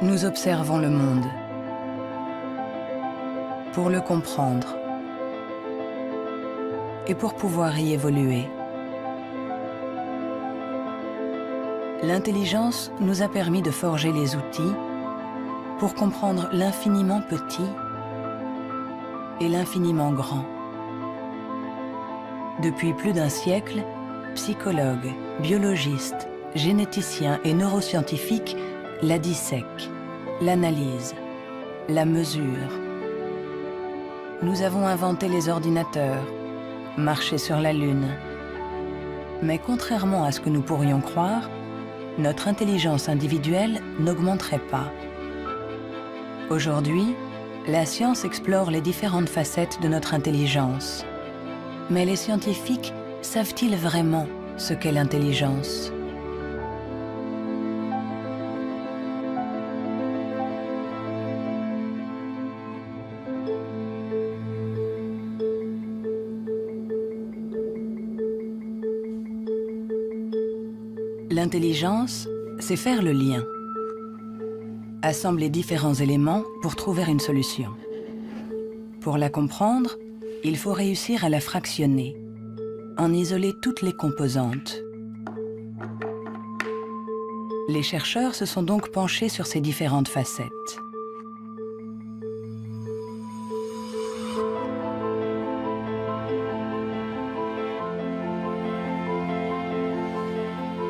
Nous observons le monde pour le comprendre et pour pouvoir y évoluer. L'intelligence nous a permis de forger les outils pour comprendre l'infiniment petit et l'infiniment grand. Depuis plus d'un siècle, psychologues, biologistes, généticiens et neuroscientifiques la dissèquent, l'analysent, la mesurent. Nous avons inventé les ordinateurs, marché sur la Lune. Mais contrairement à ce que nous pourrions croire, notre intelligence individuelle n'augmenterait pas. Aujourd'hui, la science explore les différentes facettes de notre intelligence. Mais les scientifiques savent-ils vraiment ce qu'est l'intelligence ? L'intelligence, c'est faire le lien. Assembler différents éléments pour trouver une solution. Pour la comprendre, il faut réussir à la fractionner, en isoler toutes les composantes. Les chercheurs se sont donc penchés sur ces différentes facettes.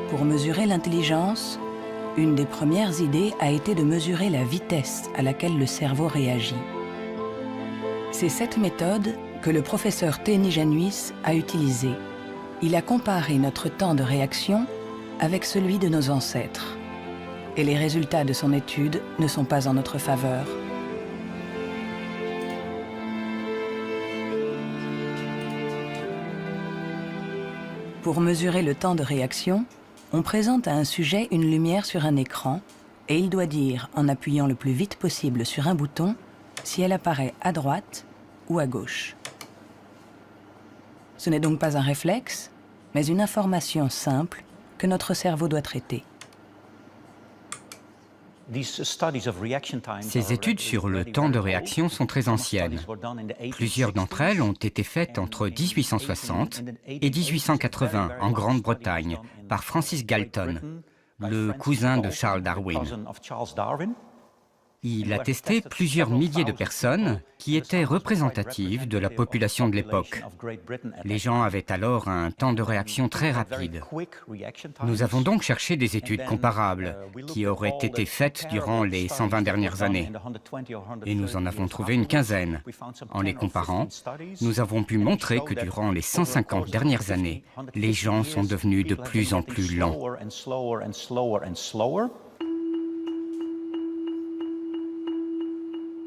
Pour mesurer l'intelligence, une des premières idées a été de mesurer la vitesse à laquelle le cerveau réagit. C'est cette méthode que le professeur Teni Januis a utilisée. Il a comparé notre temps de réaction avec celui de nos ancêtres. Et les résultats de son étude ne sont pas en notre faveur. Pour mesurer le temps de réaction, on présente à un sujet une lumière sur un écran et il doit dire, en appuyant le plus vite possible sur un bouton, si elle apparaît à droite ou à gauche. Ce n'est donc pas un réflexe, mais une information simple que notre cerveau doit traiter. Ces études sur le temps de réaction sont très anciennes. Plusieurs d'entre elles ont été faites entre 1860 et 1880 en Grande-Bretagne par Francis Galton, le cousin de Charles Darwin. Il a testé plusieurs milliers de personnes qui étaient représentatives de la population de l'époque. Les gens avaient alors un temps de réaction très rapide. Nous avons donc cherché des études comparables qui auraient été faites durant les 120 dernières années. Et nous en avons trouvé une quinzaine. En les comparant, nous avons pu montrer que durant les 150 dernières années, les gens sont devenus de plus en plus lents.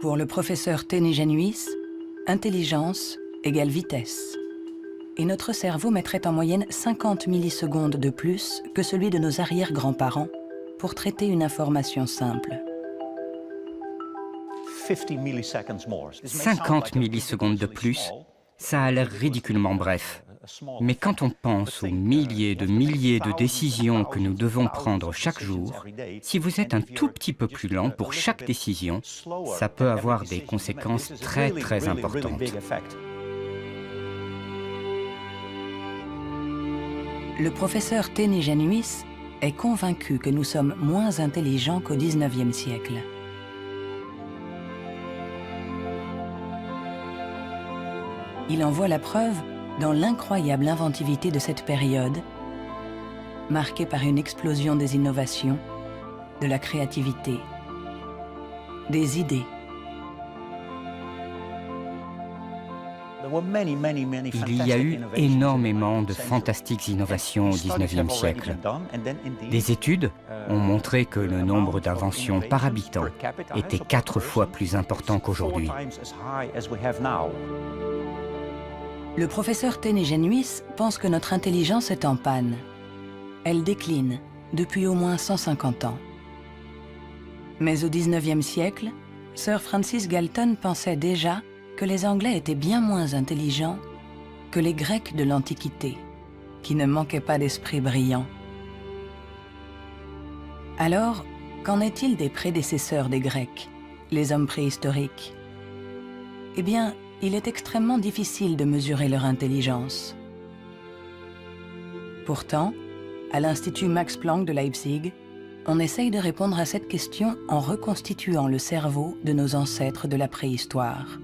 Pour le professeur Teni Januis, intelligence égale vitesse. Et notre cerveau mettrait en moyenne 50 millisecondes de plus que celui de nos arrière-grands-parents pour traiter une information simple. 50 millisecondes de plus, ça a l'air ridiculement bref. Mais quand on pense aux milliers de décisions que nous devons prendre chaque jour, si vous êtes un tout petit peu plus lent pour chaque décision, ça peut avoir des conséquences très importantes. Le professeur Teni Januis est convaincu que nous sommes moins intelligents qu'au XIXe siècle. Il en voit la preuve dans l'incroyable inventivité de cette période, marquée par une explosion des innovations, de la créativité, des idées. Il y a eu énormément de fantastiques innovations au XIXe siècle. Des études ont montré que le nombre d'inventions par habitant était 4 fois plus important qu'aujourd'hui. Le professeur Teni Januis pense que notre intelligence est en panne. Elle décline depuis au moins 150 ans. Mais au XIXe siècle, Sir Francis Galton pensait déjà que les Anglais étaient bien moins intelligents que les Grecs de l'Antiquité, qui ne manquaient pas d'esprit brillant. Alors, Qu'en est-il des prédécesseurs des Grecs, les hommes préhistoriques? Eh bien, il est extrêmement difficile de mesurer leur intelligence. Pourtant, à l'Institut Max Planck de Leipzig, on essaye de répondre à cette question en reconstituant le cerveau de nos ancêtres de la préhistoire.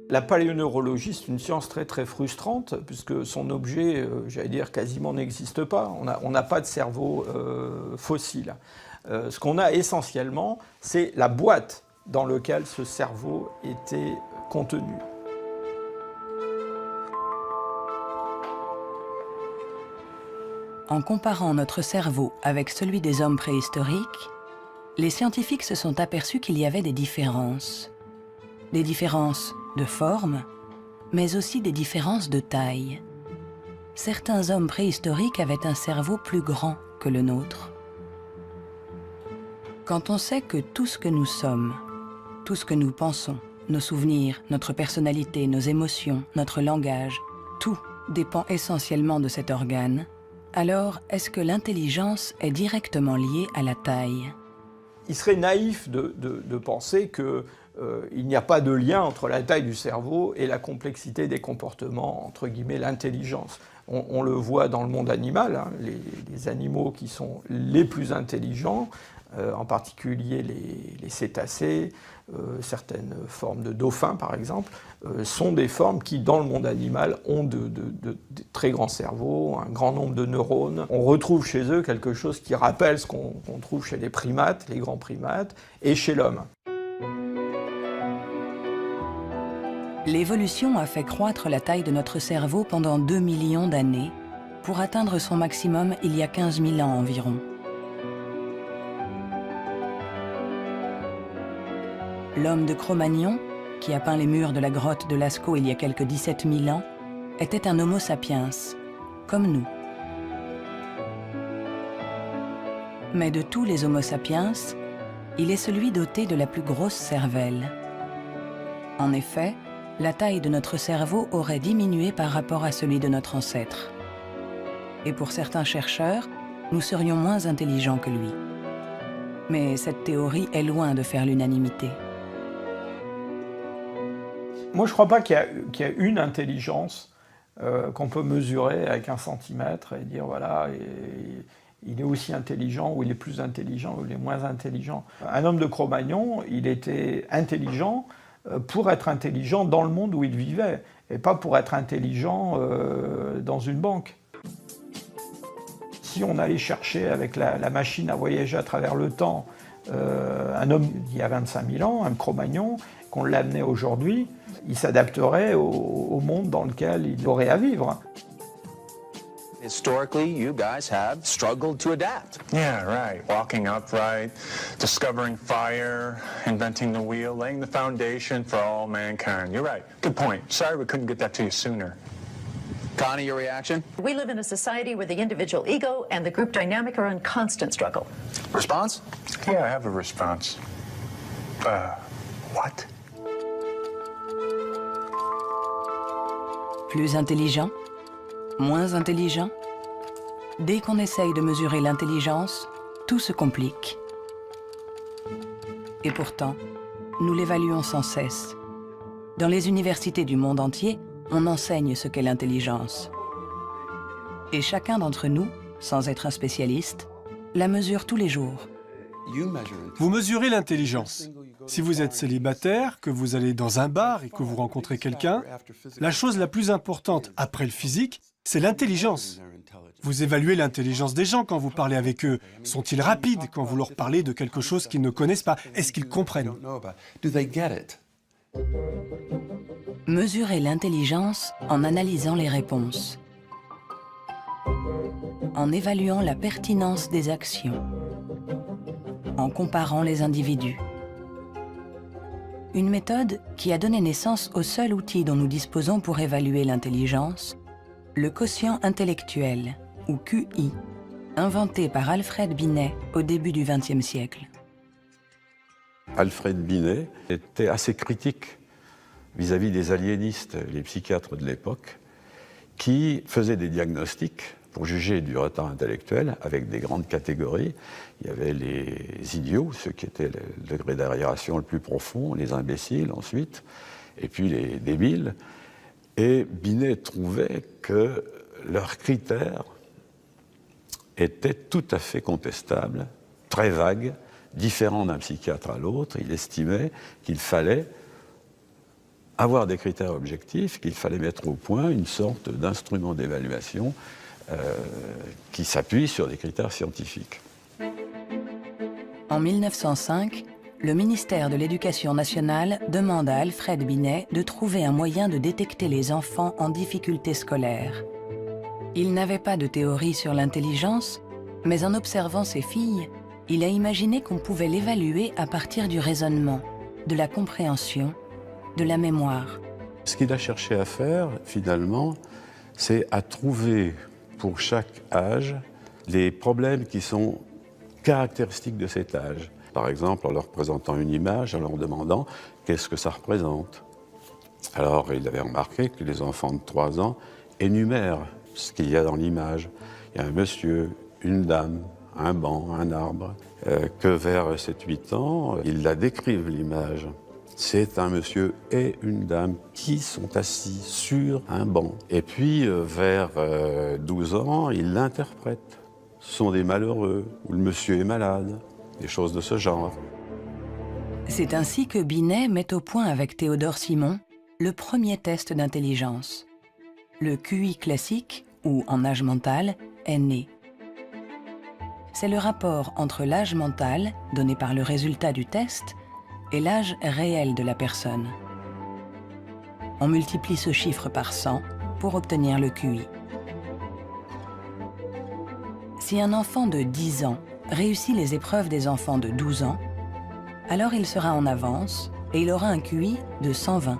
La paléoneurologie, c'est une science très frustrante, puisque son objet, j'allais dire, quasiment n'existe pas. On n'a pas de cerveau fossile. Ce qu'on a essentiellement, c'est la boîte dans laquelle ce cerveau était contenu. En comparant notre cerveau avec celui des hommes préhistoriques, les scientifiques se sont aperçus qu'il y avait des différences. Des différences de forme, mais aussi des différences de taille. Certains hommes préhistoriques avaient un cerveau plus grand que le nôtre. Quand on sait que tout ce que nous sommes, tout ce que nous pensons, nos souvenirs, notre personnalité, nos émotions, notre langage, tout dépend essentiellement de cet organe, alors est-ce que l'intelligence est directement liée à la taille? Il serait naïf de penser que il n'y a pas de lien entre la taille du cerveau et la complexité des comportements, entre guillemets, l'intelligence. On le voit dans le monde animal, hein, les animaux qui sont les plus intelligents, en particulier les cétacés, certaines formes de dauphins par exemple, sont des formes qui, dans le monde animal, ont de très grands cerveaux, un grand nombre de neurones. On retrouve chez eux quelque chose qui rappelle ce qu'on trouve chez les primates, les grands primates, et chez l'homme. L'évolution a fait croître la taille de notre cerveau pendant 2 millions d'années, pour atteindre son maximum il y a 15 000 ans environ. L'homme de Cro-Magnon, qui a peint les murs de la grotte de Lascaux il y a quelques 17 000 ans, était un Homo sapiens, comme nous. Mais de tous les Homo sapiens, il est celui doté de la plus grosse cervelle. En effet, la taille de notre cerveau aurait diminué par rapport à celui de notre ancêtre. Et pour certains chercheurs, nous serions moins intelligents que lui. Mais cette théorie est loin de faire l'unanimité. Moi, je ne crois pas qu'il y a une intelligence qu'on peut mesurer avec 1 centimètre et dire, voilà, il est aussi intelligent, ou il est plus intelligent, ou il est moins intelligent. Un homme de Cro-Magnon, il était intelligent pour être intelligent dans le monde où il vivait, et pas pour être intelligent dans une banque. Si on allait chercher avec la machine à voyager à travers le temps un homme d'il y a 25 000 ans, un Cro-Magnon, qu'on l'amenait aujourd'hui, il s'adapterait au monde dans lequel il aurait à vivre. Historically, you guys have struggled to adapt. Yeah, right. Walking upright, discovering fire, inventing the wheel, laying the foundation for all mankind. You're right. Good point. Sorry we couldn't get that to you sooner. Connie, your reaction? We live in a society where the individual ego and the group dynamic are in constant struggle. Response? Yeah, I have a response. What? Plus intelligent? Moins intelligent? Dès qu'on essaye de mesurer l'intelligence, tout se complique. Et pourtant, nous l'évaluons sans cesse. Dans les universités du monde entier, on enseigne ce qu'est l'intelligence. Et chacun d'entre nous, sans être un spécialiste, la mesure tous les jours. Vous mesurez l'intelligence. Si vous êtes célibataire, que vous allez dans un bar et que vous rencontrez quelqu'un, la chose la plus importante après le physique, c'est l'intelligence. Vous évaluez l'intelligence des gens quand vous parlez avec eux. Sont-ils rapides quand vous leur parlez de quelque chose qu'ils ne connaissent pas? Est-ce qu'ils comprennent? Mesurer l'intelligence en analysant les réponses, en évaluant la pertinence des actions, en comparant les individus. Une méthode qui a donné naissance au seul outil dont nous disposons pour évaluer l'intelligence, le quotient intellectuel, ou QI, inventé par Alfred Binet au début du XXe siècle. Alfred Binet était assez critique vis-à-vis des aliénistes, les psychiatres de l'époque. qui faisait des diagnostics pour juger du retard intellectuel avec des grandes catégories. Il y avait les idiots, ceux qui étaient le degré d'arriération le plus profond, les imbéciles ensuite, et puis les débiles. Et Binet trouvait que leurs critères étaient tout à fait contestables, très vagues, différents d'un psychiatre à l'autre. Il estimait qu'il fallait avoir des critères objectifs, qu'il fallait mettre au point une sorte d'instrument d'évaluation qui s'appuie sur des critères scientifiques. En 1905, le ministère de l'Éducation nationale demande à Alfred Binet de trouver un moyen de détecter les enfants en difficulté scolaire. Il n'avait pas de théorie sur l'intelligence, mais en observant ses filles, il a imaginé qu'on pouvait l'évaluer à partir du raisonnement, de la compréhension, de la mémoire. Ce qu'il a cherché à faire, finalement, c'est à trouver pour chaque âge les problèmes qui sont caractéristiques de cet âge. Par exemple, en leur présentant une image, en leur demandant qu'est-ce que ça représente. Alors, il avait remarqué que les enfants de 3 ans énumèrent ce qu'il y a dans l'image. Il y a un monsieur, une dame, un banc, un arbre. Que vers 7-8 ans, ils la décrivent, l'image. C'est un monsieur et une dame qui sont assis sur un banc. Et puis, vers 12 ans, ils l'interprètent. Ce sont des malheureux, ou le monsieur est malade, des choses de ce genre. C'est ainsi que Binet met au point avec Théodore Simon le premier test d'intelligence. Le QI classique, ou en âge mental, est né. C'est le rapport entre l'âge mental, donné par le résultat du test, et l'âge réel de la personne. On multiplie ce chiffre par 100 pour obtenir le QI. Si un enfant de 10 ans réussit les épreuves des enfants de 12 ans, alors il sera en avance et il aura un QI de 120.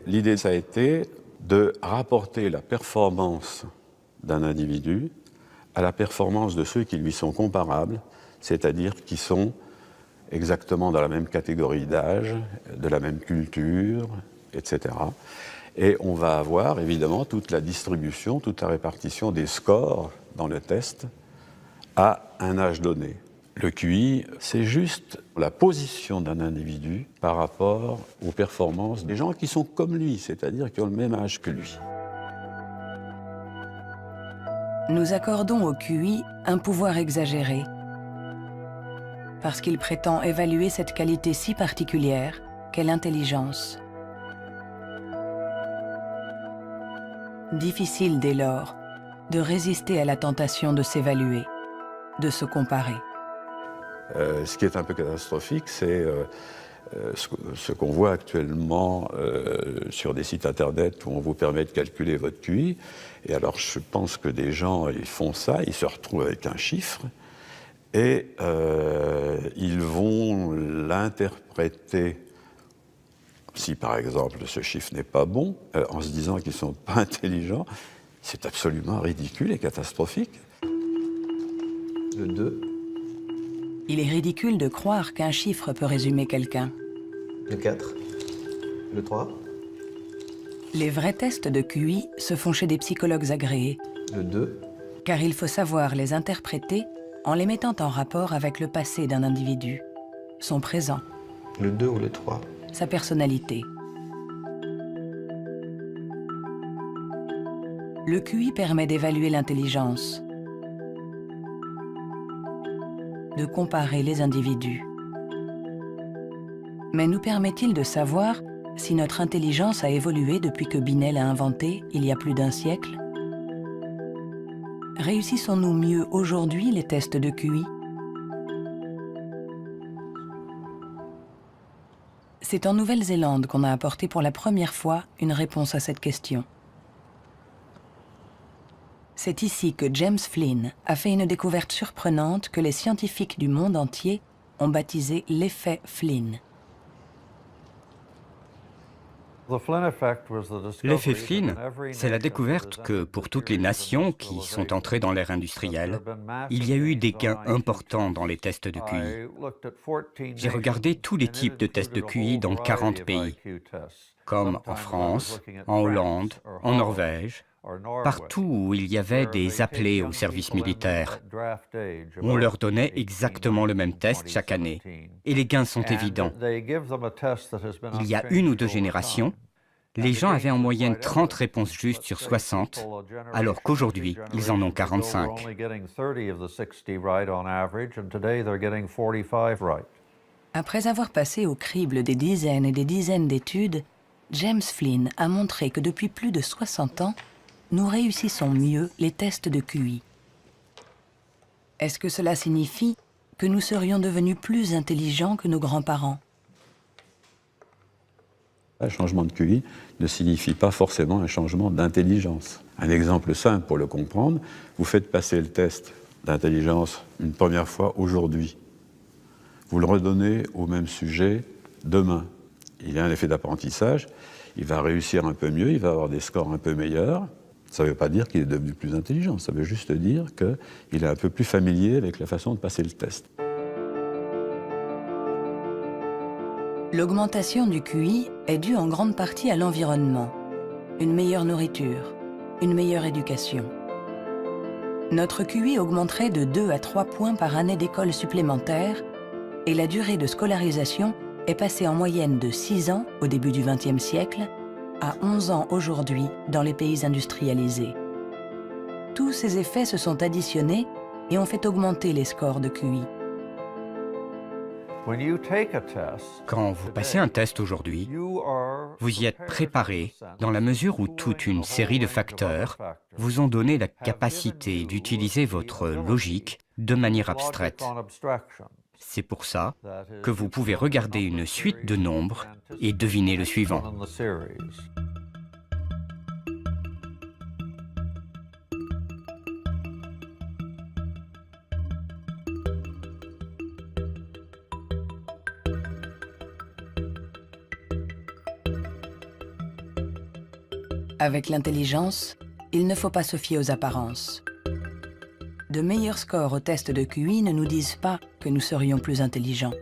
L'idée, ça a été de rapporter la performance d'un individu à la performance de ceux qui lui sont comparables, c'est-à-dire qui sont exactement dans la même catégorie d'âge, de la même culture, etc. Et on va avoir évidemment toute la distribution, toute la répartition des scores dans le test à un âge donné. Le QI, c'est juste la position d'un individu par rapport aux performances des gens qui sont comme lui, c'est-à-dire qui ont le même âge que lui. Nous accordons au QI un pouvoir exagéré, parce qu'il prétend évaluer cette qualité si particulière qu'est l'intelligence. Difficile dès lors de résister à la tentation de s'évaluer, de se comparer. Ce qui est un peu catastrophique, c'est ce qu'on voit actuellement sur des sites internet où on vous permet de calculer votre QI. Et alors je pense que des gens, ils font ça, ils se retrouvent avec un chiffre, et ils vont l'interpréter, si par exemple ce chiffre n'est pas bon, en se disant qu'ils ne sont pas intelligents. C'est absolument ridicule et catastrophique. Le 2. Il est ridicule de croire qu'un chiffre peut résumer quelqu'un. Le 4. Le 3. Les vrais tests de QI se font chez des psychologues agréés. Le 2. Car il faut savoir les interpréter en les mettant en rapport avec le passé d'un individu, son présent, Le 2 ou le 3. sa personnalité. Le QI permet d'évaluer l'intelligence, de comparer les individus. Mais nous permet-il de savoir si notre intelligence a évolué depuis que Binet l'a inventé il y a plus d'un siècle? Réussissons-nous mieux aujourd'hui les tests de QI? C'est en Nouvelle-Zélande qu'on a apporté pour la première fois une réponse à cette question. C'est ici que James Flynn a fait une découverte surprenante que les scientifiques du monde entier ont baptisé l'effet Flynn. L'effet Flynn, c'est la découverte que pour toutes les nations qui sont entrées dans l'ère industrielle, il y a eu des gains importants dans les tests de QI. J'ai regardé tous les types de tests de QI dans 40 pays, comme en France, en Hollande, en Norvège, partout où il y avait des appelés au service militaire. On leur donnait exactement le même test chaque année, et les gains sont évidents. Il y a 1 ou 2 générations, les gens avaient en moyenne 30 réponses justes sur 60, alors qu'aujourd'hui, ils en ont 45. Après avoir passé au crible des dizaines et des dizaines d'études, James Flynn a montré que depuis plus de 60 ans, nous réussissons mieux les tests de QI. Est-ce que cela signifie que nous serions devenus plus intelligents que nos grands-parents? Un changement de QI ne signifie pas forcément un changement d'intelligence. Un exemple simple pour le comprendre, vous faites passer le test d'intelligence une première fois aujourd'hui. Vous le redonnez au même sujet demain. Il y a un effet d'apprentissage, il va réussir un peu mieux, il va avoir des scores un peu meilleurs. Ça ne veut pas dire qu'il est devenu plus intelligent, ça veut juste dire qu'il est un peu plus familier avec la façon de passer le test. L'augmentation du QI est due en grande partie à l'environnement, une meilleure nourriture, une meilleure éducation. Notre QI augmenterait de 2 à 3 points par année d'école supplémentaire et la durée de scolarisation est passée en moyenne de 6 ans au début du XXe siècle à 11 ans aujourd'hui dans les pays industrialisés. Tous ces effets se sont additionnés et ont fait augmenter les scores de QI. Quand vous passez un test aujourd'hui, vous y êtes préparé dans la mesure où toute une série de facteurs vous ont donné la capacité d'utiliser votre logique de manière abstraite. C'est pour ça que vous pouvez regarder une suite de nombres et deviner le suivant. Avec l'intelligence, il ne faut pas se fier aux apparences. De meilleurs scores au test de QI ne nous disent pas que nous serions plus intelligents.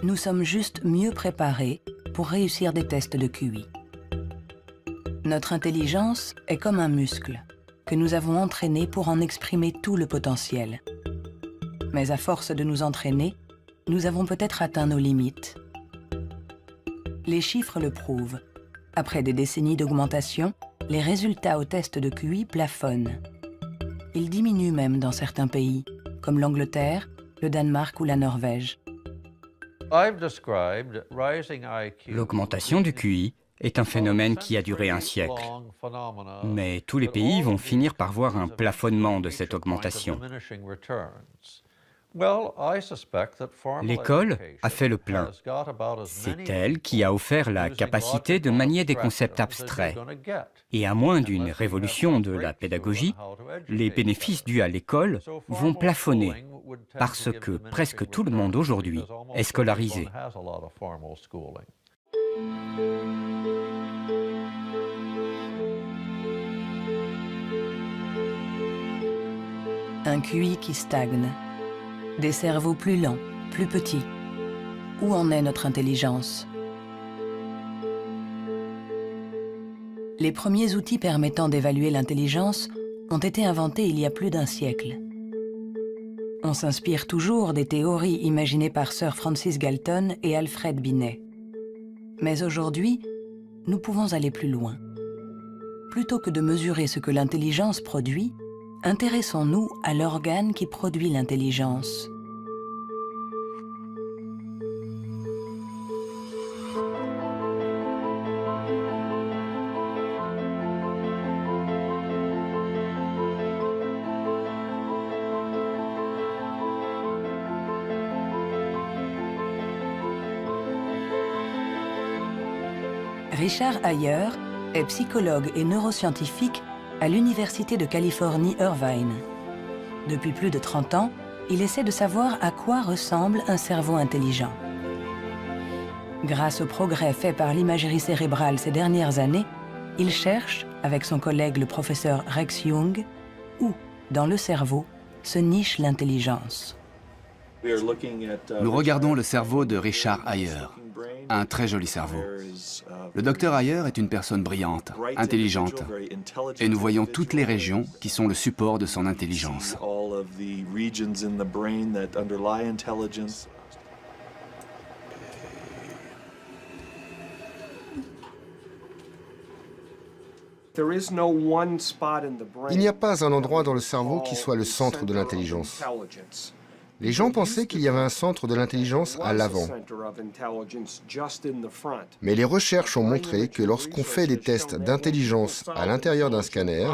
Nous sommes juste mieux préparés pour réussir des tests de QI. Notre intelligence est comme un muscle que nous avons entraîné pour en exprimer tout le potentiel. Mais à force de nous entraîner, nous avons peut-être atteint nos limites. Les chiffres le prouvent. Après des décennies d'augmentation, les résultats au test de QI plafonnent. Ils diminuent même dans certains pays, comme l'Angleterre, le Danemark ou la Norvège. L'augmentation du QI est un phénomène qui a duré un siècle. Mais tous les pays vont finir par voir un plafonnement de cette augmentation. L'école a fait le plein. C'est elle qui a offert la capacité de manier des concepts abstraits. Et à moins d'une révolution de la pédagogie, les bénéfices dus à l'école vont plafonner parce que presque tout le monde aujourd'hui est scolarisé. Un QI qui stagne. Des cerveaux plus lents, plus petits. Où en est notre intelligence? Les premiers outils permettant d'évaluer l'intelligence ont été inventés il y a plus d'1 siècle. On s'inspire toujours des théories imaginées par Sir Francis Galton et Alfred Binet. Mais aujourd'hui, nous pouvons aller plus loin. Plutôt que de mesurer ce que l'intelligence produit, intéressons-nous à l'organe qui produit l'intelligence. Richard Ayer est psychologue et neuroscientifique à l'Université de Californie, Irvine. Depuis plus de 30 ans, il essaie de savoir à quoi ressemble un cerveau intelligent. Grâce aux progrès faits par l'imagerie cérébrale ces dernières années, il cherche, avec son collègue le professeur Rex Jung, où, dans le cerveau, se niche l'intelligence. Nous regardons le cerveau de Richard Ayer, un très joli cerveau. Le docteur Ayer est une personne brillante, intelligente, et nous voyons toutes les régions qui sont le support de son intelligence. Il n'y a pas un endroit dans le cerveau qui soit le centre de l'intelligence. Les gens pensaient qu'il y avait un centre de l'intelligence à l'avant. Mais les recherches ont montré que lorsqu'on fait des tests d'intelligence à l'intérieur d'un scanner,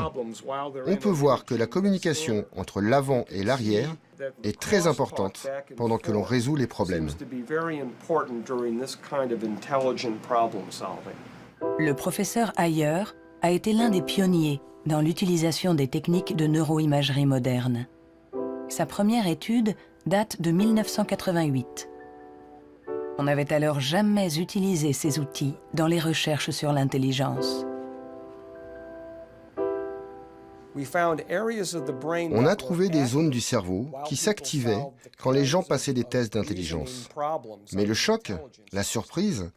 on peut voir que la communication entre l'avant et l'arrière est très importante pendant que l'on résout les problèmes. Le professeur Ayer a été l'un des pionniers dans l'utilisation des techniques de neuroimagerie moderne. Sa première étude date de 1988. On n'avait alors jamais utilisé ces outils dans les recherches sur l'intelligence. On a trouvé des zones du cerveau qui s'activaient quand les gens passaient des tests d'intelligence. Mais le choc, la surprise,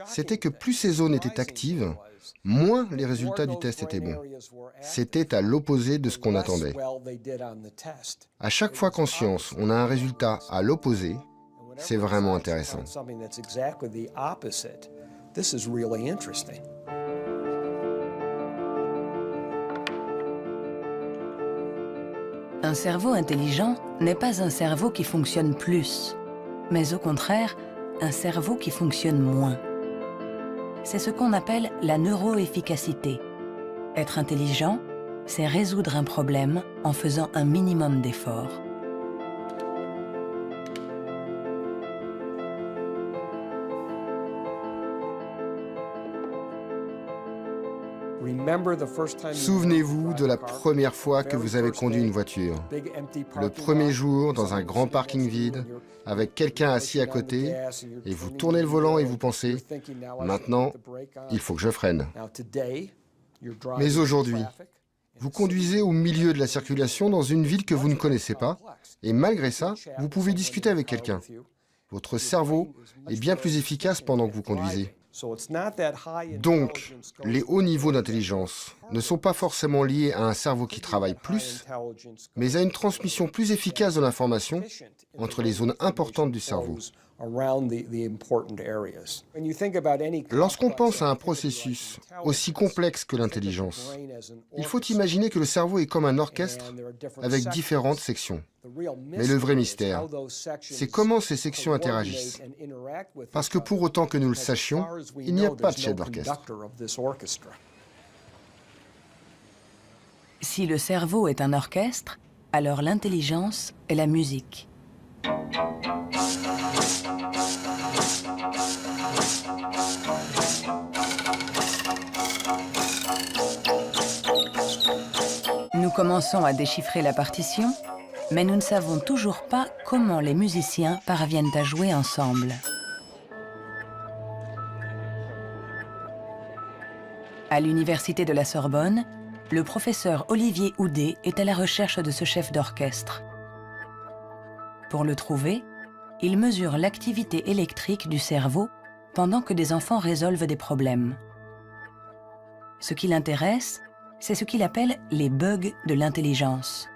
c'était que plus ces zones étaient actives, moins les résultats du test étaient bons. C'était à l'opposé de ce qu'on attendait. À chaque fois qu'en science, on a un résultat à l'opposé, c'est vraiment intéressant. Un cerveau intelligent n'est pas un cerveau qui fonctionne plus, mais au contraire, un cerveau qui fonctionne moins. C'est ce qu'on appelle la neuroefficacité. Être intelligent, c'est résoudre un problème en faisant un minimum d'efforts. Souvenez-vous de la première fois que vous avez conduit une voiture. Le premier jour, dans un grand parking vide, avec quelqu'un assis à côté, et vous tournez le volant et vous pensez « Maintenant, il faut que je freine ». Mais aujourd'hui, vous conduisez au milieu de la circulation dans une ville que vous ne connaissez pas, et malgré ça, vous pouvez discuter avec quelqu'un. Votre cerveau est bien plus efficace pendant que vous conduisez. Donc, les hauts niveaux d'intelligence ne sont pas forcément liés à un cerveau qui travaille plus, mais à une transmission plus efficace de l'information entre les zones importantes du cerveau. Lorsqu'on pense à un processus aussi complexe que l'intelligence, il faut imaginer que le cerveau est comme un orchestre avec différentes sections. Mais le vrai mystère, c'est comment ces sections interagissent. Parce que pour autant que nous le sachions, il n'y a pas de chef d'orchestre. Si le cerveau est un orchestre, alors l'intelligence est la musique. Nous commençons à déchiffrer la partition, mais nous ne savons toujours pas comment les musiciens parviennent à jouer ensemble. À l'université de la Sorbonne, le professeur Olivier Houdet est à la recherche de ce chef d'orchestre. Pour le trouver, il mesure l'activité électrique du cerveau pendant que des enfants résolvent des problèmes. Ce qui l'intéresse, c'est ce qu'il appelle les bugs de l'intelligence.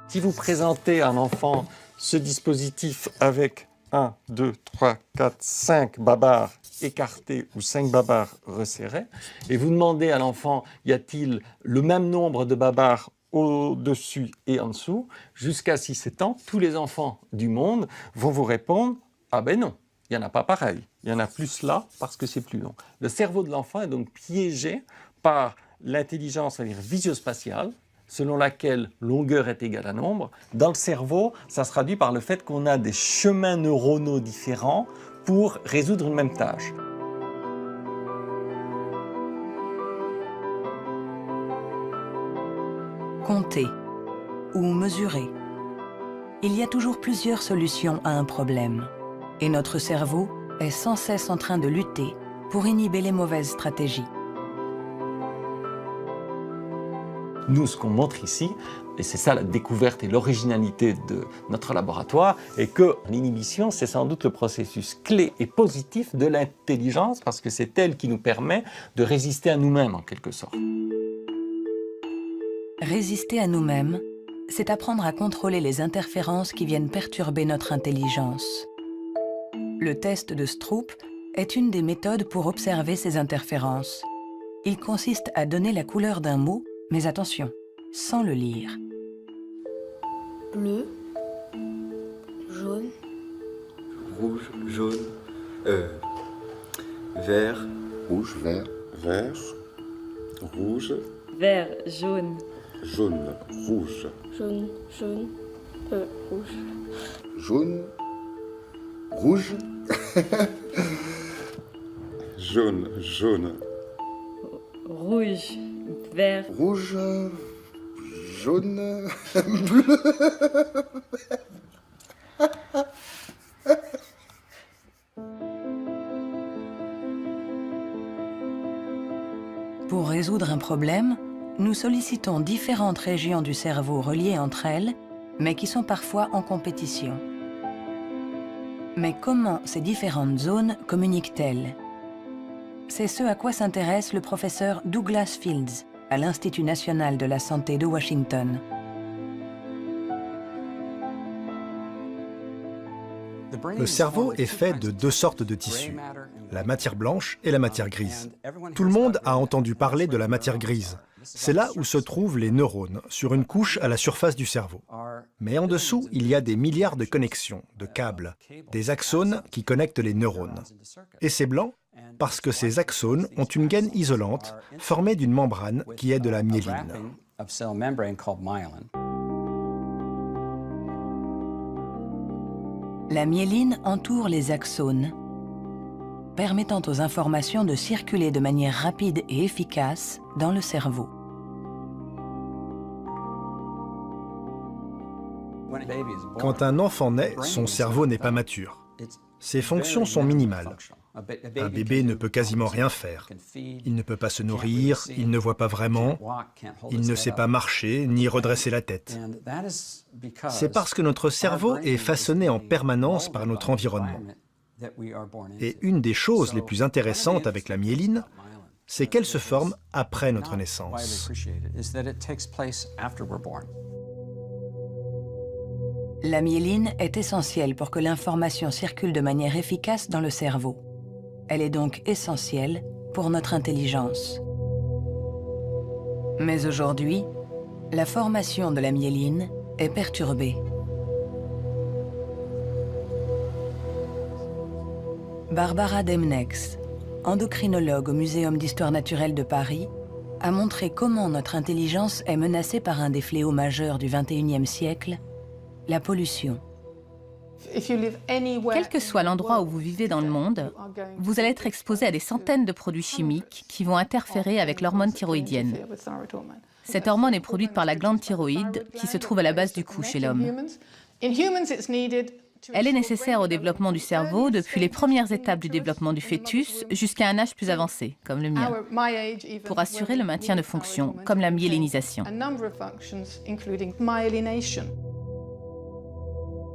Si vous présentez à un enfant ce dispositif avec 1, 2, 3, 4, 5 babards écartés ou 5 babards resserrés, et vous demandez à l'enfant, y a-t-il le même nombre de babards au-dessus et en dessous, jusqu'à 6-7 ans, tous les enfants du monde vont vous répondre « Ah ben non, il n'y en a pas pareil, il y en a plus là parce que c'est plus long ». Le cerveau de l'enfant est donc piégé par l'intelligence, c'est-à-dire visio-spatiale, selon laquelle longueur est égale à nombre. Dans le cerveau, ça se traduit par le fait qu'on a des chemins neuronaux différents pour résoudre une même tâche. Compter ou mesurer. Il y a toujours plusieurs solutions à un problème. Et notre cerveau est sans cesse en train de lutter pour inhiber les mauvaises stratégies. Nous, ce qu'on montre ici, et c'est ça la découverte et l'originalité de notre laboratoire, est que l'inhibition, c'est sans doute le processus clé et positif de l'intelligence, parce que c'est elle qui nous permet de résister à nous-mêmes, en quelque sorte. Résister à nous-mêmes, c'est apprendre à contrôler les interférences qui viennent perturber notre intelligence. Le test de Stroop est une des méthodes pour observer ces interférences. Il consiste à donner la couleur d'un mot, mais attention, sans le lire. Bleu, jaune, rouge, jaune, vert, rouge, vert, vert, rouge, vert, jaune, jaune, rouge, jaune, jaune, rouge. jaune, rouge, jaune, jaune, Rouge, vert, rouge, jaune, bleu. Pour résoudre un problème, nous sollicitons différentes régions du cerveau reliées entre elles, mais qui sont parfois en compétition. Mais comment ces différentes zones communiquent-elles? C'est ce à quoi s'intéresse le professeur Douglas Fields à l'Institut national de la santé de Washington. Le cerveau est fait de deux sortes de tissus, la matière blanche et la matière grise. Tout le monde a entendu parler de la matière grise. C'est là où se trouvent les neurones, sur une couche à la surface du cerveau. Mais en dessous, il y a des milliards de connexions, de câbles, des axones qui connectent les neurones. Et c'est blanc parce que ces axones ont une gaine isolante formée d'une membrane qui est de la myéline. La myéline entoure les axones, permettant aux informations de circuler de manière rapide et efficace dans le cerveau. Quand un enfant naît, son cerveau n'est pas mature. Ses fonctions sont minimales. Un bébé ne peut quasiment rien faire. Il ne peut pas se nourrir, il ne voit pas vraiment, il ne sait pas marcher ni redresser la tête. C'est parce que notre cerveau est façonné en permanence par notre environnement. Et une des choses les plus intéressantes avec la myéline, c'est qu'elle se forme après notre naissance. La myéline est essentielle pour que l'information circule de manière efficace dans le cerveau. Elle est donc essentielle pour notre intelligence. Mais aujourd'hui, la formation de la myéline est perturbée. Barbara Demnex, endocrinologue au Muséum d'histoire naturelle de Paris, a montré comment notre intelligence est menacée par un des fléaux majeurs du XXIe siècle, la pollution. Quel que soit l'endroit où vous vivez dans le monde, vous allez être exposé à des centaines de produits chimiques qui vont interférer avec l'hormone thyroïdienne. Cette hormone est produite par la glande thyroïde qui se trouve à la base du cou chez l'homme. Elle est nécessaire au développement du cerveau depuis les premières étapes du développement du fœtus jusqu'à un âge plus avancé, comme le mien, pour assurer le maintien de fonctions, comme la myélinisation.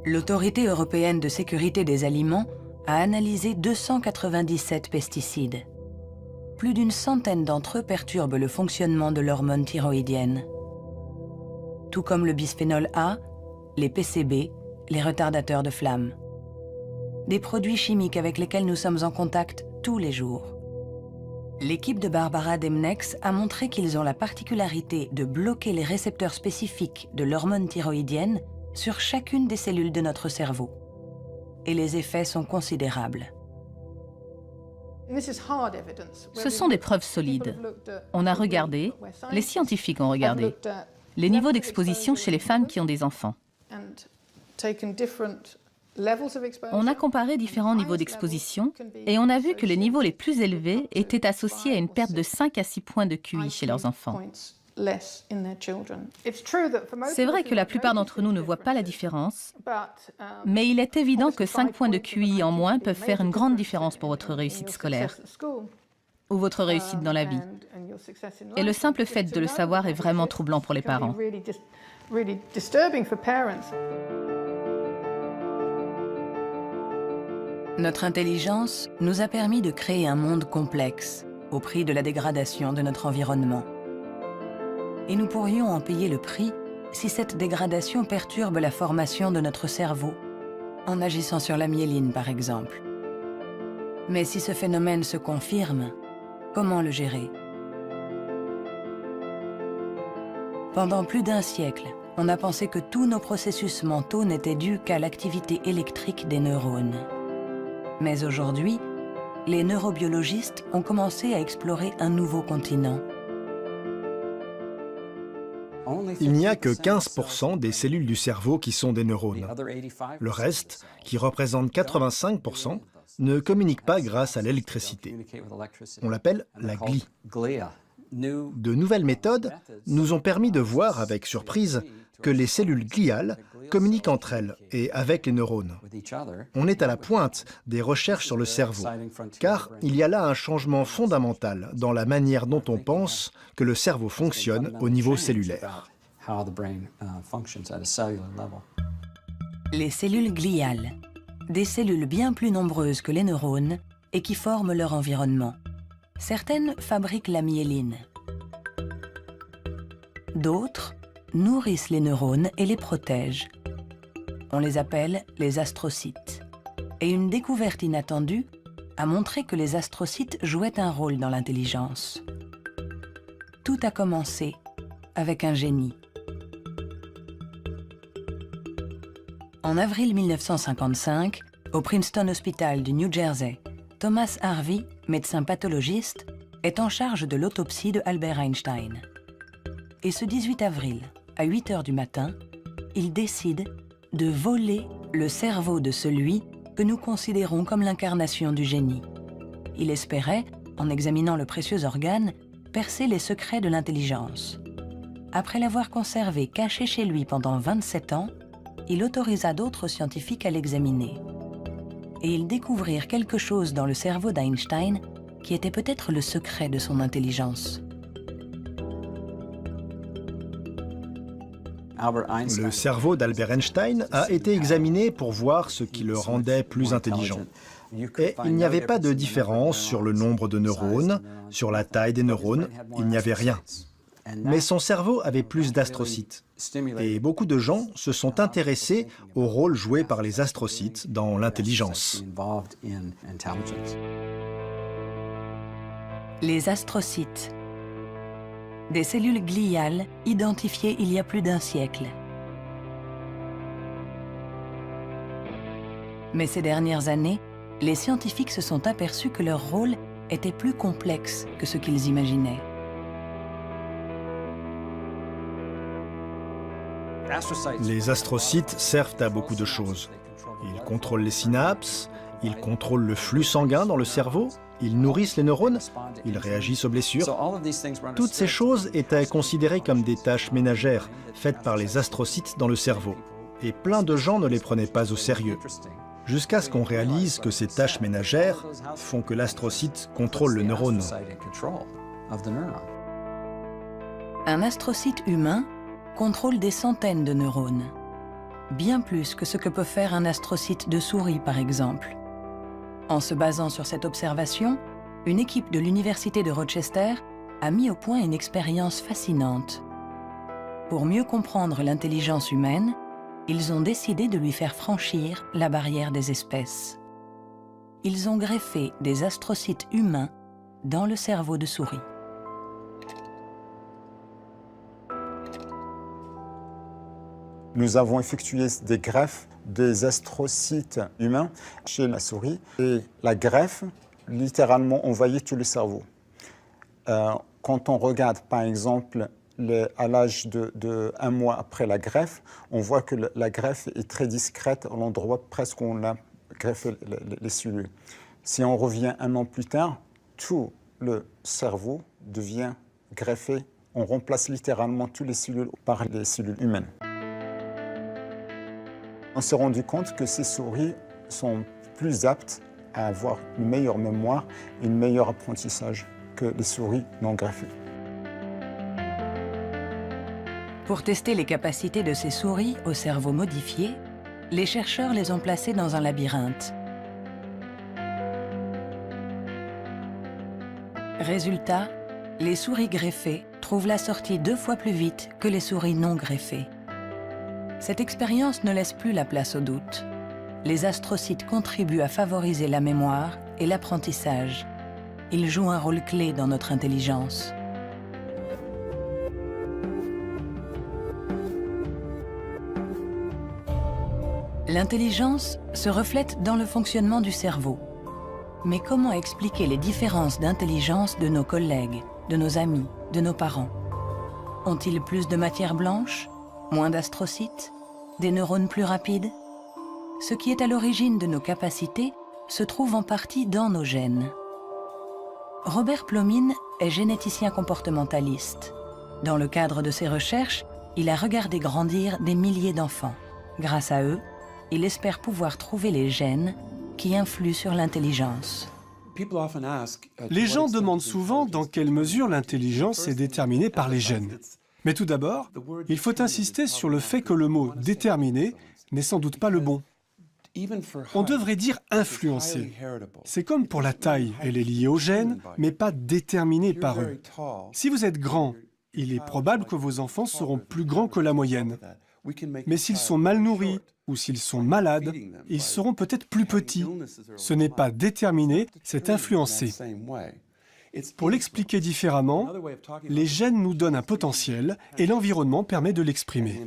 L'Autorité européenne de sécurité des aliments a analysé 297 pesticides. Plus d'une centaine d'entre eux perturbent le fonctionnement de l'hormone thyroïdienne. Tout comme le bisphénol A, les PCB, les retardateurs de flamme. Des produits chimiques avec lesquels nous sommes en contact tous les jours. L'équipe de Barbara Demnex a montré qu'ils ont la particularité de bloquer les récepteurs spécifiques de l'hormone thyroïdienne sur chacune des cellules de notre cerveau. Et les effets sont considérables. Ce sont des preuves solides. On a regardé, les scientifiques ont regardé, les niveaux d'exposition chez les femmes qui ont des enfants. On a comparé différents niveaux d'exposition et on a vu que les niveaux les plus élevés étaient associés à une perte de 5 à 6 points de QI chez leurs enfants. C'est vrai que la plupart d'entre nous ne voient pas la différence, mais il est évident que 5 points de QI en moins peuvent faire une grande différence pour votre réussite scolaire ou votre réussite dans la vie. Et le simple fait de le savoir est vraiment troublant pour les parents. Notre intelligence nous a permis de créer un monde complexe au prix de la dégradation de notre environnement. Et nous pourrions en payer le prix si cette dégradation perturbe la formation de notre cerveau, en agissant sur la myéline par exemple. Mais si ce phénomène se confirme, comment le gérer? Pendant plus d'1 siècle, on a pensé que tous nos processus mentaux n'étaient dus qu'à l'activité électrique des neurones. Mais aujourd'hui, les neurobiologistes ont commencé à explorer un nouveau continent. Il n'y a que 15% des cellules du cerveau qui sont des neurones. Le reste, qui représente 85%, ne communique pas grâce à l'électricité. On l'appelle la glie. De nouvelles méthodes nous ont permis de voir avec surprise que les cellules gliales communiquent entre elles et avec les neurones. On est à la pointe des recherches sur le cerveau, car il y a là un changement fondamental dans la manière dont on pense que le cerveau fonctionne au niveau cellulaire. Les cellules gliales, des cellules bien plus nombreuses que les neurones et qui forment leur environnement. Certaines fabriquent la myéline. D'autres nourrissent les neurones et les protègent. On les appelle les astrocytes. Et une découverte inattendue a montré que les astrocytes jouaient un rôle dans l'intelligence. Tout a commencé avec un génie. En avril 1955, au Princeton Hospital du New Jersey, Thomas Harvey, médecin pathologiste, est en charge de l'autopsie de Albert Einstein. Et ce 18 avril, à 8 heures du matin, il décide de voler le cerveau de celui que nous considérons comme l'incarnation du génie. Il espérait, en examinant le précieux organe, percer les secrets de l'intelligence. Après l'avoir conservé caché chez lui pendant 27 ans, il autorisa d'autres scientifiques à l'examiner. Et ils découvrirent quelque chose dans le cerveau d'Einstein qui était peut-être le secret de son intelligence. Le cerveau d'Albert Einstein a été examiné pour voir ce qui le rendait plus intelligent. Et il n'y avait pas de différence sur le nombre de neurones, sur la taille des neurones, il n'y avait rien. Mais son cerveau avait plus d'astrocytes. Et beaucoup de gens se sont intéressés au rôle joué par les astrocytes dans l'intelligence. Les astrocytes. Des cellules gliales identifiées il y a plus d'1 siècle. Mais ces dernières années, les scientifiques se sont aperçus que leur rôle était plus complexe que ce qu'ils imaginaient. Les astrocytes servent à beaucoup de choses. Ils contrôlent les synapses, ils contrôlent le flux sanguin dans le cerveau, ils nourrissent les neurones, ils réagissent aux blessures. Toutes ces choses étaient considérées comme des tâches ménagères faites par les astrocytes dans le cerveau. Et plein de gens ne les prenaient pas au sérieux. Jusqu'à ce qu'on réalise que ces tâches ménagères font que l'astrocyte contrôle le neurone. Un astrocyte humain contrôle des centaines de neurones, bien plus que ce que peut faire un astrocyte de souris par exemple. En se basant sur cette observation, une équipe de l'Université de Rochester a mis au point une expérience fascinante. Pour mieux comprendre l'intelligence humaine, ils ont décidé de lui faire franchir la barrière des espèces. Ils ont greffé des astrocytes humains dans le cerveau de souris. Nous avons effectué des greffes des astrocytes humains chez la souris. Et la greffe, littéralement, envahit tout le cerveau. Quand on regarde, par exemple, à l'âge de 1 mois après la greffe, on voit que la greffe est très discrète à l'endroit presque où on a greffé les cellules. Si on revient 1 an plus tard, tout le cerveau devient greffé On remplace littéralement toutes les cellules par des cellules humaines. On s'est rendu compte que ces souris sont plus aptes à avoir une meilleure mémoire et un meilleur apprentissage que les souris non greffées. Pour tester les capacités de ces souris au cerveau modifié, les chercheurs les ont placées dans un labyrinthe. Résultat, les souris greffées trouvent la sortie 2 fois plus vite que les souris non greffées. Cette expérience ne laisse plus la place au doute. Les astrocytes contribuent à favoriser la mémoire et l'apprentissage. Ils jouent un rôle clé dans notre intelligence. L'intelligence se reflète dans le fonctionnement du cerveau. Mais comment expliquer les différences d'intelligence de nos collègues, de nos amis, de nos parents? Ont-ils plus de matière blanche, moins d'astrocytes, des neurones plus rapides? Ce qui est à l'origine de nos capacités se trouve en partie dans nos gènes. Robert Plomine est généticien comportementaliste. Dans le cadre de ses recherches, il a regardé grandir des milliers d'enfants. Grâce à eux, il espère pouvoir trouver les gènes qui influent sur l'intelligence. Les gens demandent souvent dans quelle mesure l'intelligence est déterminée par les gènes. Mais tout d'abord, il faut insister sur le fait que le mot « déterminé » n'est sans doute pas le bon. On devrait dire « influencé ». C'est comme pour la taille, elle est liée aux gènes, mais pas déterminée par eux. Si vous êtes grand, il est probable que vos enfants seront plus grands que la moyenne. Mais s'ils sont mal nourris ou s'ils sont malades, ils seront peut-être plus petits. Ce n'est pas déterminé, c'est influencé. Pour l'expliquer différemment, les gènes nous donnent un potentiel et l'environnement permet de l'exprimer.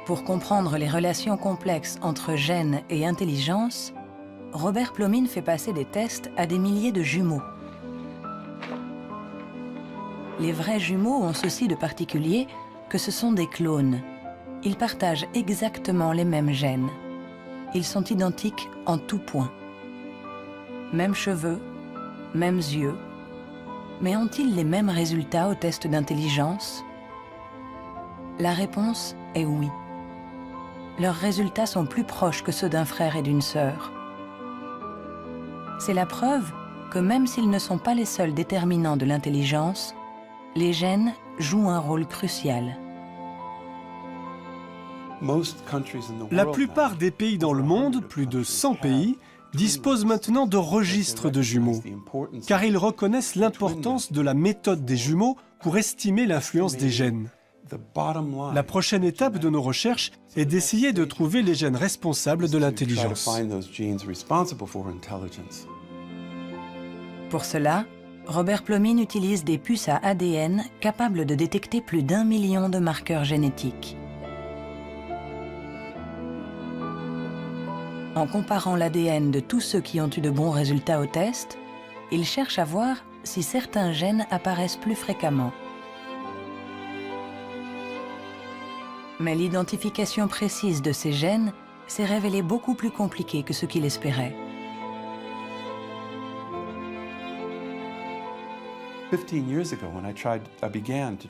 Pour comprendre les relations complexes entre gènes et intelligence, Robert Plomine fait passer des tests à des milliers de jumeaux. Les vrais jumeaux ont ceci de particulier que ce sont des clones. Ils partagent exactement les mêmes gènes. Ils sont identiques en tout point. Mêmes cheveux, mêmes yeux. Mais ont-ils les mêmes résultats au test d'intelligence? La réponse est oui. Leurs résultats sont plus proches que ceux d'un frère et d'une sœur. C'est la preuve que même s'ils ne sont pas les seuls déterminants de l'intelligence, les gènes jouent un rôle crucial. La plupart des pays dans le monde, plus de 100 pays, disposent maintenant de registres de jumeaux, car ils reconnaissent l'importance de la méthode des jumeaux pour estimer l'influence des gènes. La prochaine étape de nos recherches est d'essayer de trouver les gènes responsables de l'intelligence. Pour cela, Robert Plomine utilise des puces à ADN capables de détecter plus d'1 million de marqueurs génétiques. En comparant l'ADN de tous ceux qui ont eu de bons résultats au test, il cherche à voir si certains gènes apparaissent plus fréquemment. Mais l'identification précise de ces gènes s'est révélée beaucoup plus compliquée que ce qu'il espérait.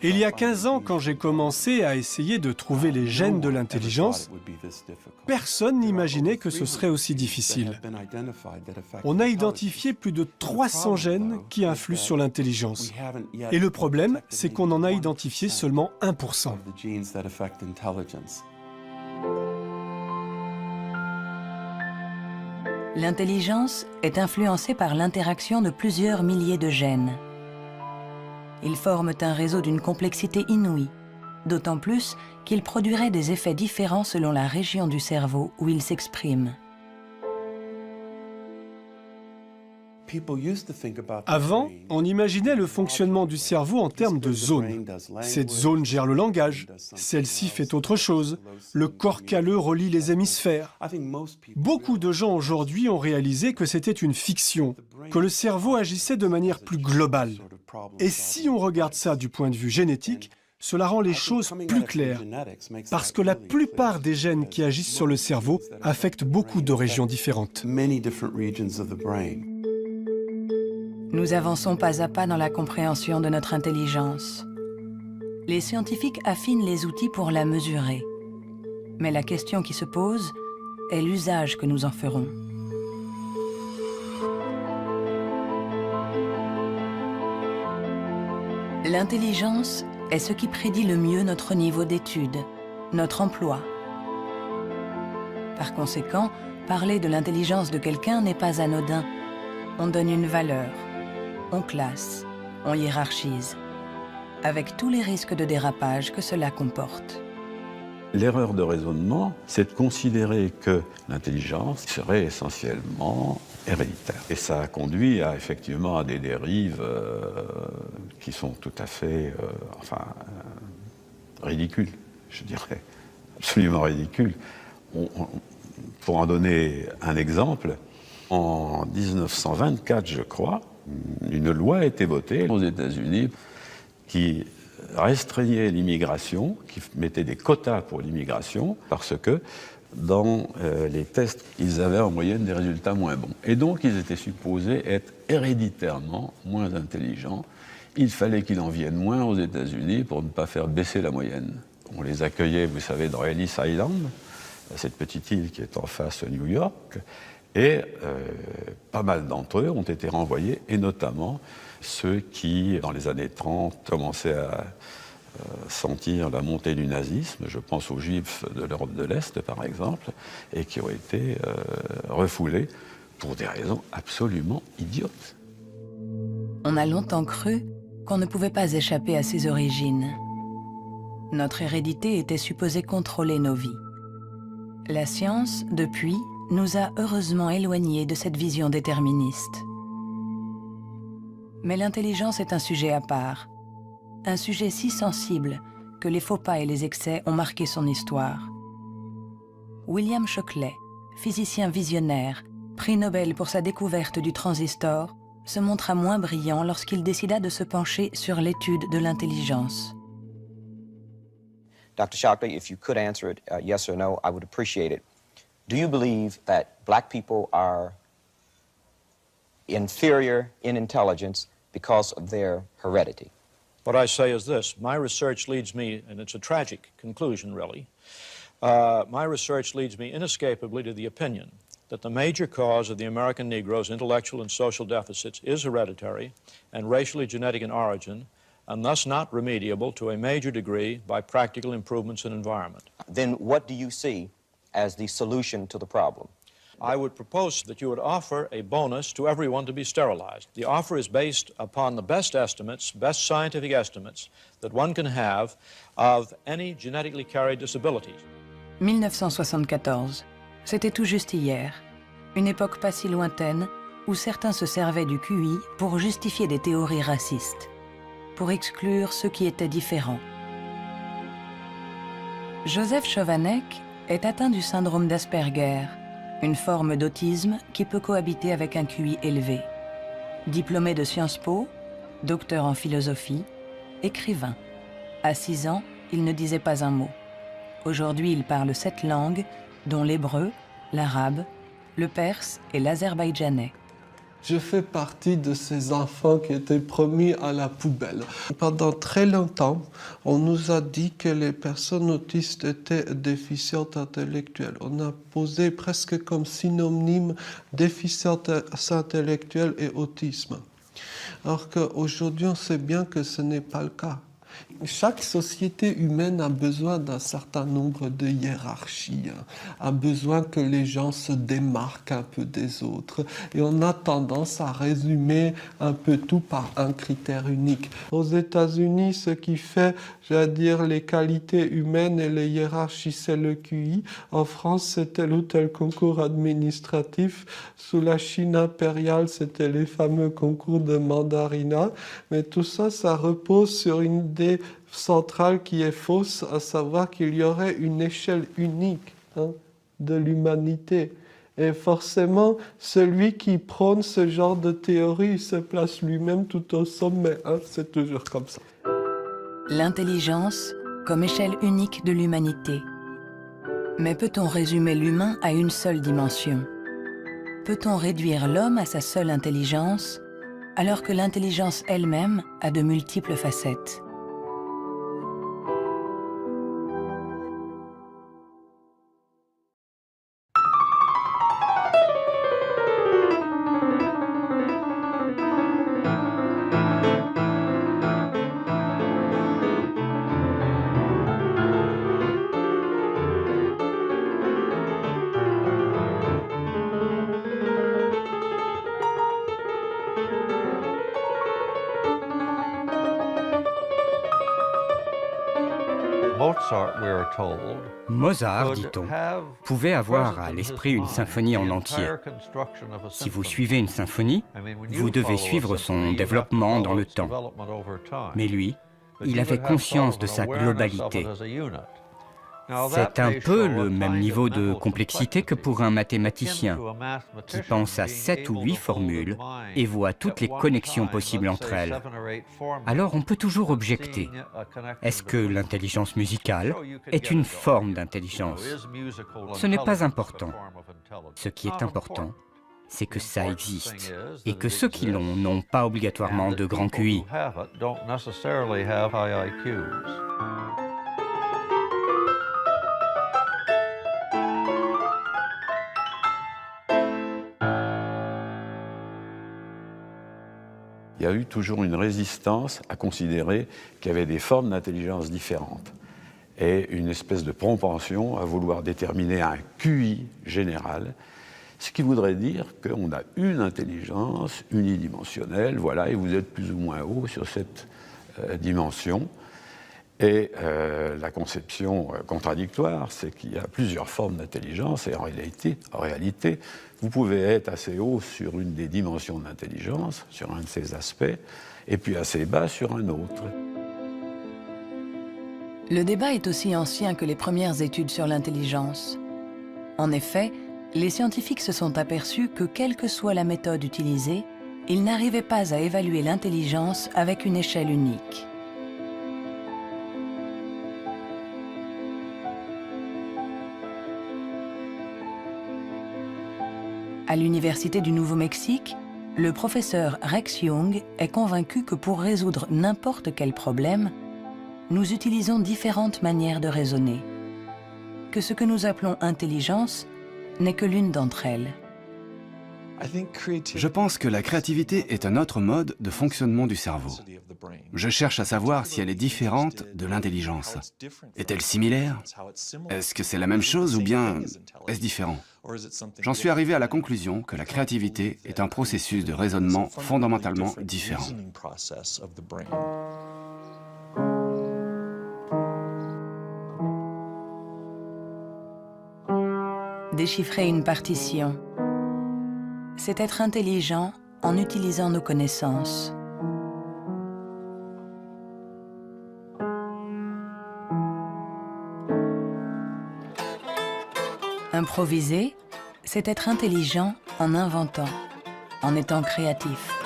Il y a 15 ans, quand j'ai commencé à essayer de trouver les gènes de l'intelligence, personne n'imaginait que ce serait aussi difficile. On a identifié plus de 300 gènes qui influent sur l'intelligence. Et le problème, c'est qu'on en a identifié seulement 1%. L'intelligence est influencée par l'interaction de plusieurs milliers de gènes. Ils forment un réseau d'une complexité inouïe, d'autant plus qu'ils produiraient des effets différents selon la région du cerveau où ils s'expriment. Avant, on imaginait le fonctionnement du cerveau en termes de zones. Cette zone gère le langage, celle-ci fait autre chose. Le corps calleux relie les hémisphères. Beaucoup de gens aujourd'hui ont réalisé que c'était une fiction, que le cerveau agissait de manière plus globale. Et si on regarde ça du point de vue génétique, cela rend les choses plus claires, parce que la plupart des gènes qui agissent sur le cerveau affectent beaucoup de régions différentes. Nous avançons pas à pas dans la compréhension de notre intelligence. Les scientifiques affinent les outils pour la mesurer. Mais la question qui se pose est l'usage que nous en ferons. L'intelligence est ce qui prédit le mieux notre niveau d'étude, notre emploi. Par conséquent, parler de l'intelligence de quelqu'un n'est pas anodin. On donne une valeur, on classe, on hiérarchise, avec tous les risques de dérapage que cela comporte. L'erreur de raisonnement, c'est de considérer que l'intelligence serait essentiellement héréditaire. Et ça a conduit effectivement à des dérives qui sont tout à fait ridicules, je dirais, absolument ridicules. Pour en donner un exemple, en 1924, je crois, une loi a été votée aux États-Unis qui restreignait l'immigration, qui mettait des quotas pour l'immigration, parce que dans les tests, ils avaient en moyenne des résultats moins bons. Et donc, ils étaient supposés être héréditairement moins intelligents. Il fallait qu'il en vienne moins aux États-Unis pour ne pas faire baisser la moyenne. On les accueillait, vous savez, dans Ellis Island, cette petite île qui est en face de New York, et pas mal d'entre eux ont été renvoyés, et notamment ceux qui, dans les années 30, commençaient à sentir la montée du nazisme, je pense aux Juifs de l'Europe de l'Est, par exemple, et qui ont été refoulés pour des raisons absolument idiotes. On a longtemps cru qu'on ne pouvait pas échapper à ses origines. Notre hérédité était supposée contrôler nos vies. La science, depuis, nous a heureusement éloignés de cette vision déterministe. Mais l'intelligence est un sujet à part, un sujet si sensible que les faux pas et les excès ont marqué son histoire. William Shockley, physicien visionnaire, prix Nobel pour sa découverte du transistor, se montra moins brillant lorsqu'il décida de se pencher sur l'étude de l'intelligence. Dr. Shockley, if you could answer it yes or no, I would appreciate it. Do you believe that black people are inferior in intelligence because of their heredity? What I say is this. My research leads me, and it's a tragic conclusion, really, my research leads me inescapably to the opinion that the major cause of the American Negro's intellectual and social deficits is hereditary and racially genetic in origin, and thus not remediable to a major degree by practical improvements in environment. Then what do you see as the solution to the problem? I would propose that you would offer a bonus to everyone to be sterilized. The offer is based upon the best estimates, best scientific estimates that one can have of any genetically carried disabilities. 1974, c'était tout juste hier, une époque pas si lointaine où certains se servaient du QI pour justifier des théories racistes, pour exclure ceux qui étaient différents. Joseph Chovanec est atteint du syndrome d'Asperger, une forme d'autisme qui peut cohabiter avec un QI élevé. Diplômé de Sciences Po, docteur en philosophie, écrivain. À 6 ans, il ne disait pas un mot. Aujourd'hui, il parle 7 langues, dont l'hébreu, l'arabe, le perse et l'azerbaïdjanais. Je fais partie de ces enfants qui étaient promis à la poubelle. Pendant très longtemps, on nous a dit que les personnes autistes étaient déficientes intellectuelles. On a posé presque comme synonyme déficience intellectuelle et autisme. Alors qu'aujourd'hui, on sait bien que ce n'est pas le cas. Chaque société humaine a besoin d'un certain nombre de hiérarchies, a besoin que les gens se démarquent un peu des autres. Et on a tendance à résumer un peu tout par un critère unique. Aux États-Unis, ce qui fait, les qualités humaines et les hiérarchies, c'est le QI. En France, c'est tel ou tel concours administratif. Sous la Chine impériale, c'était les fameux concours de mandarinat. Mais tout ça, ça repose sur une idée centrale qui est fausse, à savoir qu'il y aurait une échelle unique de l'humanité. Et forcément, celui qui prône ce genre de théorie se place lui-même tout au sommet. C'est toujours comme ça. L'intelligence comme échelle unique de l'humanité. Mais peut-on résumer l'humain à une seule dimension? Peut-on réduire l'homme à sa seule intelligence alors que l'intelligence elle-même a de multiples facettes. Mozart, dit-on, pouvait avoir à l'esprit une symphonie en entier. Si vous suivez une symphonie, vous devez suivre son développement dans le temps. Mais lui, il avait conscience de sa globalité. C'est un peu le même niveau de complexité que pour un mathématicien qui pense à 7 ou 8 formules et voit toutes les connexions possibles entre elles. Alors on peut toujours objecter. Est-ce que l'intelligence musicale est une forme d'intelligence? Ce n'est pas important. Ce qui est important, c'est que ça existe et que ceux qui l'ont n'ont pas obligatoirement de grand QI. Il y a eu toujours une résistance à considérer qu'il y avait des formes d'intelligence différentes et une espèce de propension à vouloir déterminer un QI général, ce qui voudrait dire qu'on a une intelligence unidimensionnelle, voilà, et vous êtes plus ou moins haut sur cette dimension. Et la conception contradictoire, c'est qu'il y a plusieurs formes d'intelligence et en réalité, vous pouvez être assez haut sur une des dimensions de l'intelligence, sur un de ses aspects, et puis assez bas sur un autre. Le débat est aussi ancien que les premières études sur l'intelligence. En effet, les scientifiques se sont aperçus que quelle que soit la méthode utilisée, ils n'arrivaient pas à évaluer l'intelligence avec une échelle unique. À l'Université du Nouveau-Mexique, le professeur Rex Jung est convaincu que pour résoudre n'importe quel problème, nous utilisons différentes manières de raisonner, que ce que nous appelons intelligence n'est que l'une d'entre elles. Je pense que la créativité est un autre mode de fonctionnement du cerveau. Je cherche à savoir si elle est différente de l'intelligence. Est-elle similaire? Est-ce que c'est la même chose ou bien est-ce différent? J'en suis arrivé à la conclusion que la créativité est un processus de raisonnement fondamentalement différent. Déchiffrer une partition, c'est être intelligent en utilisant nos connaissances. Improviser, c'est être intelligent en inventant, en étant créatif.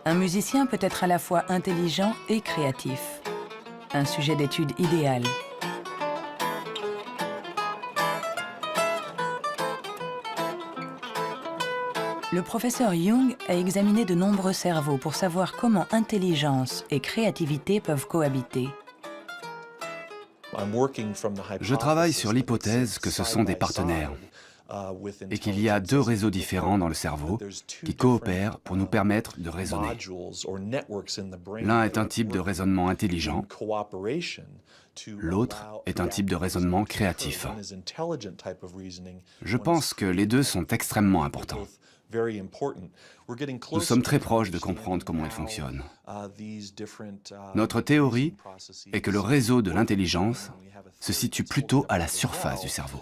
Un musicien peut être à la fois intelligent et créatif. Un sujet d'étude idéal. Le professeur Jung a examiné de nombreux cerveaux pour savoir comment intelligence et créativité peuvent cohabiter. Je travaille sur l'hypothèse que ce sont des partenaires et qu'il y a deux réseaux différents dans le cerveau qui coopèrent pour nous permettre de raisonner. L'un est un type de raisonnement intelligent, l'autre est un type de raisonnement créatif. Je pense que les deux sont extrêmement importants. Nous sommes très proches de comprendre comment ils fonctionnent. Notre théorie est que le réseau de l'intelligence se situe plutôt à la surface du cerveau.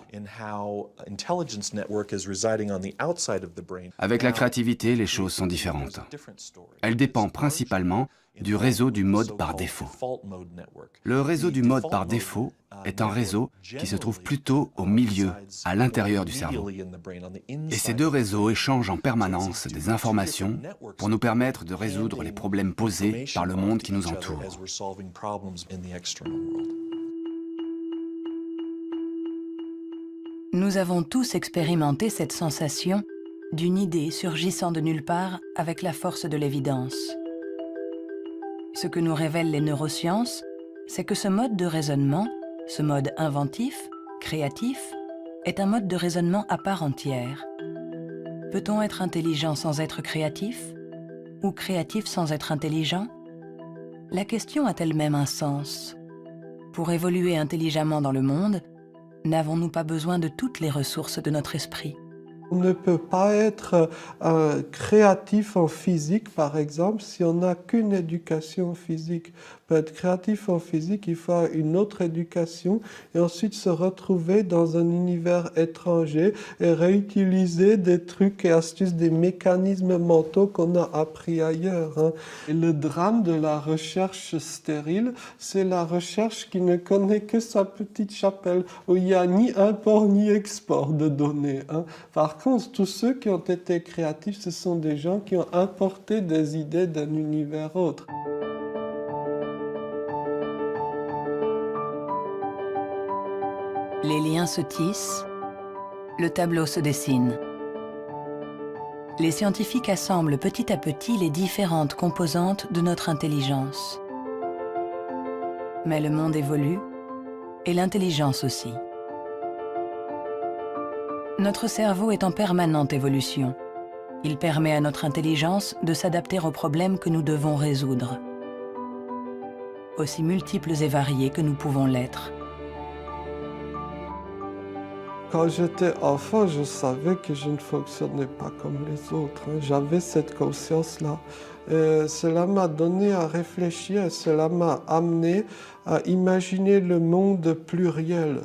Avec la créativité, les choses sont différentes. Elle dépend principalement du réseau du mode par défaut. Le réseau du mode par défaut est un réseau qui se trouve plutôt au milieu, à l'intérieur du cerveau. Et ces deux réseaux échangent en permanence des informations pour nous permettre de résoudre les problèmes posés par le monde qui nous entoure. Nous avons tous expérimenté cette sensation d'une idée surgissant de nulle part avec la force de l'évidence. Ce que nous révèlent les neurosciences, c'est que ce mode de raisonnement, ce mode inventif, créatif, est un mode de raisonnement à part entière. Peut-on être intelligent sans être créatif? Ou créatif sans être intelligent? La question a elle-même un sens. Pour évoluer intelligemment dans le monde, n'avons-nous pas besoin de toutes les ressources de notre esprit? On ne peut pas être créatif en physique, par exemple, si on n'a qu'une éducation physique. Pour être créatif en physique, il faut une autre éducation et ensuite se retrouver dans un univers étranger et réutiliser des trucs et astuces, des mécanismes mentaux qu'on a appris ailleurs. Hein. Et le drame de la recherche stérile, c'est la recherche qui ne connaît que sa petite chapelle, où il n'y a ni import ni export de données. Hein. Par contre, tous ceux qui ont été créatifs, ce sont des gens qui ont importé des idées d'un univers autre. Les liens se tissent, le tableau se dessine. Les scientifiques assemblent petit à petit les différentes composantes de notre intelligence. Mais le monde évolue, et l'intelligence aussi. Notre cerveau est en permanente évolution. Il permet à notre intelligence de s'adapter aux problèmes que nous devons résoudre, aussi multiples et variés que nous pouvons l'être. Quand j'étais enfant, je savais que je ne fonctionnais pas comme les autres. J'avais cette conscience-là. Cela m'a donné à réfléchir, cela m'a amené à imaginer le monde pluriel.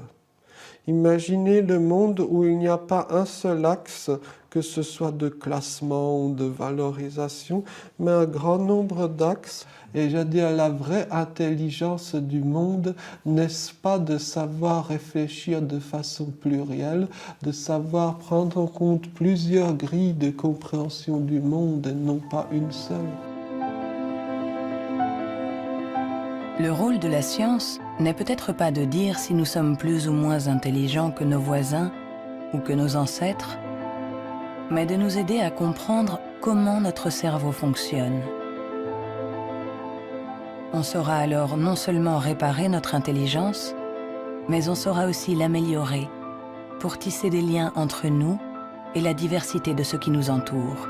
Imaginez le monde où il n'y a pas un seul axe, que ce soit de classement ou de valorisation, mais un grand nombre d'axes. Et j'ai dit, la vraie intelligence du monde, n'est-ce pas de savoir réfléchir de façon plurielle, de savoir prendre en compte plusieurs grilles de compréhension du monde et non pas une seule. Le rôle de la science n'est peut-être pas de dire si nous sommes plus ou moins intelligents que nos voisins ou que nos ancêtres, mais de nous aider à comprendre comment notre cerveau fonctionne. On saura alors non seulement réparer notre intelligence, mais on saura aussi l'améliorer pour tisser des liens entre nous et la diversité de ce qui nous entoure.